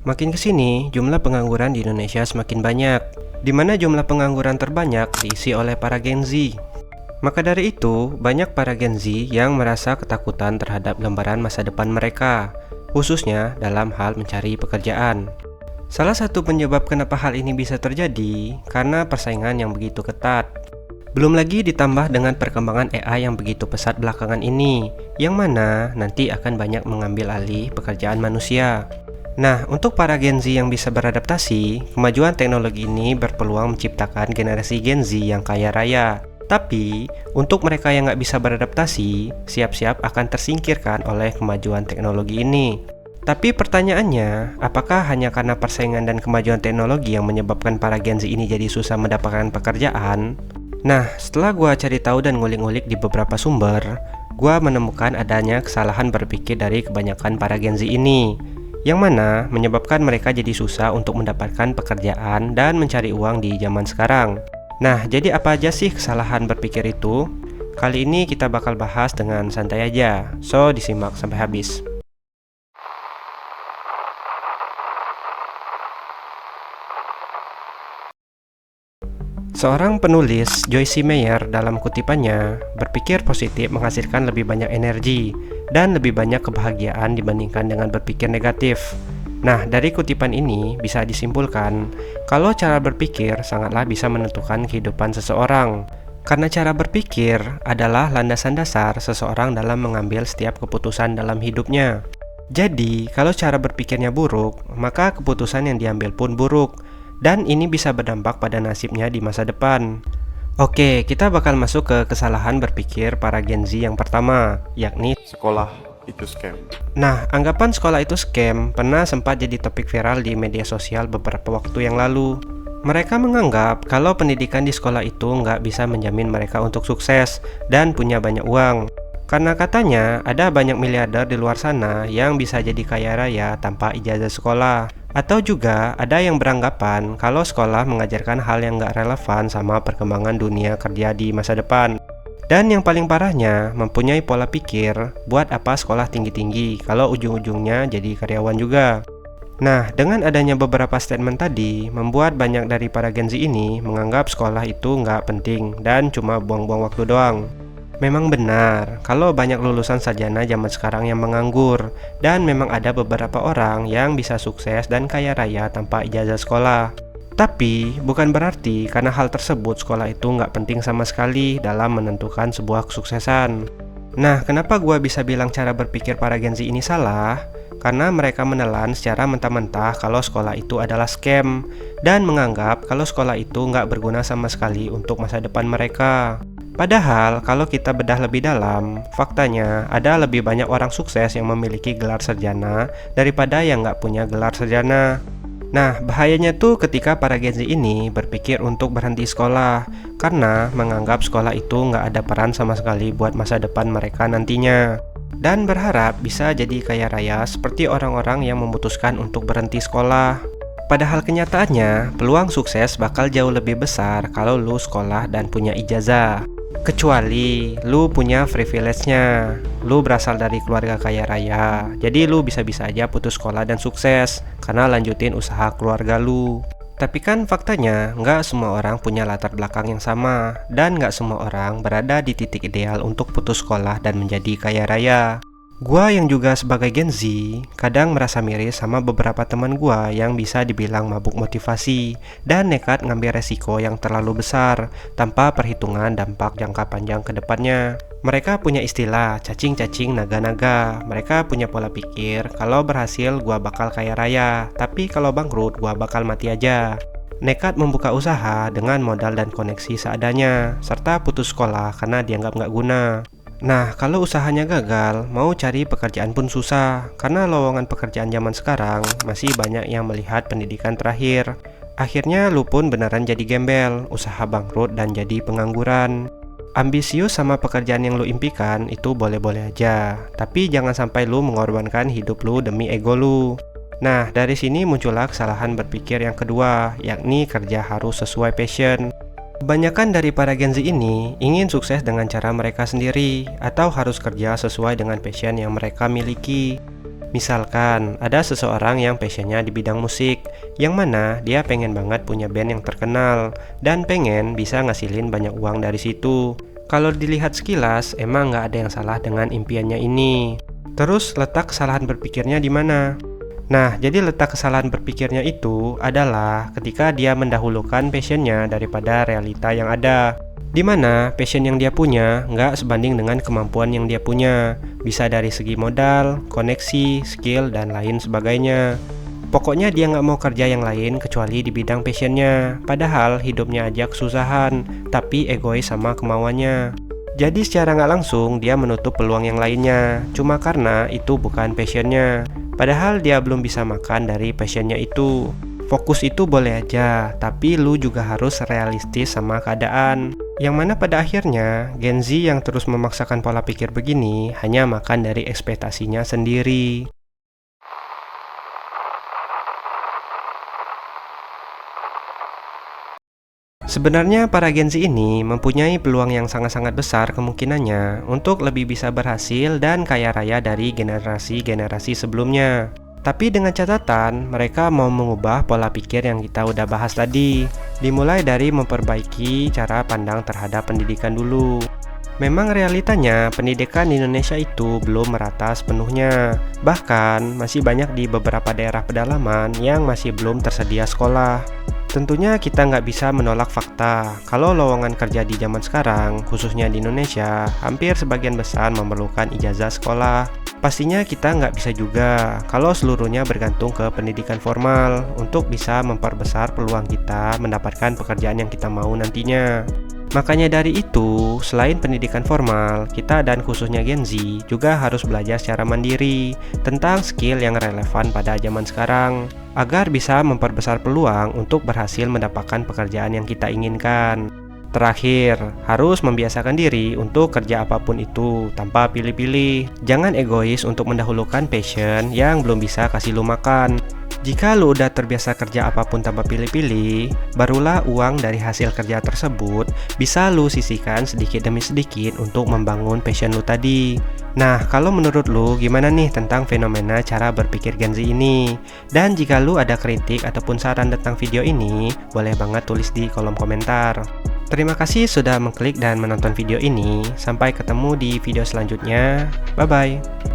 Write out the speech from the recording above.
Makin kesini, jumlah pengangguran di Indonesia semakin banyak, di mana jumlah pengangguran terbanyak diisi oleh para Gen Z. Maka dari itu, banyak para Gen Z yang merasa ketakutan terhadap gambaran masa depan mereka, khususnya dalam hal mencari pekerjaan. Salah satu penyebab kenapa hal ini bisa terjadi, karena persaingan yang begitu ketat. Belum lagi ditambah dengan perkembangan AI yang begitu pesat belakangan ini, yang mana nanti akan banyak mengambil alih pekerjaan manusia. Nah, untuk para Gen Z yang bisa beradaptasi, kemajuan teknologi ini berpeluang menciptakan generasi Gen Z yang kaya raya. Tapi, untuk mereka yang nggak bisa beradaptasi, siap-siap akan tersingkirkan oleh kemajuan teknologi ini. Tapi pertanyaannya, apakah hanya karena persaingan dan kemajuan teknologi yang menyebabkan para Gen Z ini jadi susah mendapatkan pekerjaan? Nah, setelah gua cari tahu dan ngulik-ngulik di beberapa sumber, gua menemukan adanya kesalahan berpikir dari kebanyakan para Gen Z ini, yang mana menyebabkan mereka jadi susah untuk mendapatkan pekerjaan dan mencari uang di zaman sekarang. Nah, jadi apa aja sih kesalahan berpikir itu? Kali ini kita bakal bahas dengan santai aja, so disimak sampai habis. Seorang penulis, Joyce Meyer, dalam kutipannya, berpikir positif menghasilkan lebih banyak energi dan lebih banyak kebahagiaan dibandingkan dengan berpikir negatif. Nah, dari kutipan ini bisa disimpulkan kalau cara berpikir sangatlah bisa menentukan kehidupan seseorang. Karena cara berpikir adalah landasan dasar seseorang dalam mengambil setiap keputusan dalam hidupnya. Jadi, kalau cara berpikirnya buruk, maka keputusan yang diambil pun buruk. Dan ini bisa berdampak pada nasibnya di masa depan. Oke, kita bakal masuk ke kesalahan berpikir para Gen Z yang pertama, yakni sekolah itu scam. Nah, anggapan sekolah itu scam pernah sempat jadi topik viral di media sosial beberapa waktu yang lalu. Mereka menganggap kalau pendidikan di sekolah itu nggak bisa menjamin mereka untuk sukses dan punya banyak uang. Karena katanya ada banyak miliarder di luar sana yang bisa jadi kaya raya tanpa ijazah sekolah. Atau juga ada yang beranggapan kalau sekolah mengajarkan hal yang nggak relevan sama perkembangan dunia kerja di masa depan. Dan yang paling parahnya, mempunyai pola pikir, buat apa sekolah tinggi-tinggi kalau ujung-ujungnya jadi karyawan juga. Nah, dengan adanya beberapa statement tadi, membuat banyak dari para Gen Z ini menganggap sekolah itu nggak penting dan cuma buang-buang waktu doang. Memang benar, kalau banyak lulusan sarjana zaman sekarang yang menganggur, dan memang ada beberapa orang yang bisa sukses dan kaya raya tanpa ijazah sekolah. Tapi, bukan berarti karena hal tersebut sekolah itu nggak penting sama sekali dalam menentukan sebuah kesuksesan. Nah, kenapa gua bisa bilang cara berpikir para Gen Z ini salah? Karena mereka menelan secara mentah-mentah kalau sekolah itu adalah scam, dan menganggap kalau sekolah itu nggak berguna sama sekali untuk masa depan mereka. Padahal, kalau kita bedah lebih dalam, faktanya ada lebih banyak orang sukses yang memiliki gelar sarjana daripada yang nggak punya gelar sarjana. Nah, bahayanya tuh ketika para Gen Z ini berpikir untuk berhenti sekolah, karena menganggap sekolah itu nggak ada peran sama sekali buat masa depan mereka nantinya. Dan berharap bisa jadi kaya raya seperti orang-orang yang memutuskan untuk berhenti sekolah. Padahal kenyataannya, peluang sukses bakal jauh lebih besar kalau lu sekolah dan punya ijazah. Kecuali lu punya privilege-nya, lu berasal dari keluarga kaya raya, jadi lu bisa-bisa aja putus sekolah dan sukses karena lanjutin usaha keluarga lu. Tapi kan faktanya, nggak semua orang punya latar belakang yang sama, dan nggak semua orang berada di titik ideal untuk putus sekolah dan menjadi kaya raya. Gua yang juga sebagai Gen Z, kadang merasa miris sama beberapa teman gua yang bisa dibilang mabuk motivasi dan nekat ngambil resiko yang terlalu besar tanpa perhitungan dampak jangka panjang ke depannya. Mereka punya istilah cacing-cacing naga-naga. Mereka punya pola pikir kalau berhasil gua bakal kaya raya, tapi kalau bangkrut gua bakal mati aja. Nekat membuka usaha dengan modal dan koneksi seadanya, serta putus sekolah karena dianggap nggak guna. Nah, kalau usahanya gagal, mau cari pekerjaan pun susah, karena lowongan pekerjaan zaman sekarang masih banyak yang melihat pendidikan terakhir. Akhirnya lu pun beneran jadi gembel, usaha bangkrut dan jadi pengangguran. Ambisius sama pekerjaan yang lu impikan itu boleh-boleh aja, tapi jangan sampai lu mengorbankan hidup lu demi ego lu. Nah, dari sini muncullah kesalahan berpikir yang kedua, yakni kerja harus sesuai passion. Kebanyakan dari para Gen Z ini ingin sukses dengan cara mereka sendiri atau harus kerja sesuai dengan passion yang mereka miliki. Misalkan, ada seseorang yang passionnya di bidang musik, yang mana dia pengen banget punya band yang terkenal, dan pengen bisa ngasilin banyak uang dari situ. Kalau dilihat sekilas, emang nggak ada yang salah dengan impiannya ini. Terus, letak kesalahan berpikirnya di mana? Nah, jadi letak kesalahan berpikirnya itu adalah ketika dia mendahulukan passionnya daripada realita yang ada. Di mana passion yang dia punya nggak sebanding dengan kemampuan yang dia punya. Bisa dari segi modal, koneksi, skill, dan lain sebagainya. Pokoknya dia nggak mau kerja yang lain kecuali di bidang passionnya. Padahal hidupnya aja kesusahan, tapi egois sama kemauannya. Jadi secara nggak langsung dia menutup peluang yang lainnya. Cuma karena itu bukan passionnya. Padahal dia belum bisa makan dari passionnya itu. Fokus itu boleh aja, tapi lu juga harus realistis sama keadaan. Yang mana pada akhirnya, Gen Z yang terus memaksakan pola pikir begini hanya makan dari ekspektasinya sendiri. Sebenarnya para Gen Z ini mempunyai peluang yang sangat-sangat besar kemungkinannya untuk lebih bisa berhasil dan kaya raya dari generasi-generasi sebelumnya. Tapi dengan catatan, mereka mau mengubah pola pikir yang kita udah bahas tadi. Dimulai dari memperbaiki cara pandang terhadap pendidikan dulu. Memang realitanya pendidikan di Indonesia itu belum merata sepenuhnya. Bahkan masih banyak di beberapa daerah pedalaman yang masih belum tersedia sekolah. Tentunya kita nggak bisa menolak fakta kalau lowongan kerja di zaman sekarang, khususnya di Indonesia, hampir sebagian besar memerlukan ijazah sekolah. Pastinya kita nggak bisa juga kalau seluruhnya bergantung ke pendidikan formal untuk bisa memperbesar peluang kita mendapatkan pekerjaan yang kita mau nantinya. Makanya dari itu, selain pendidikan formal, kita dan khususnya Gen Z juga harus belajar secara mandiri tentang skill yang relevan pada zaman sekarang, agar bisa memperbesar peluang untuk berhasil mendapatkan pekerjaan yang kita inginkan. Terakhir, harus membiasakan diri untuk kerja apapun itu tanpa pilih-pilih. Jangan egois untuk mendahulukan passion yang belum bisa kasih lu makan. Jika lu udah terbiasa kerja apapun tanpa pilih-pilih, barulah uang dari hasil kerja tersebut bisa lu sisihkan sedikit demi sedikit untuk membangun passion lu tadi. Nah, kalau menurut lu gimana nih tentang fenomena cara berpikir Gen Z ini? Dan jika lu ada kritik ataupun saran tentang video ini, boleh banget tulis di kolom komentar. Terima kasih sudah mengklik dan menonton video ini. Sampai ketemu di video selanjutnya. Bye-bye.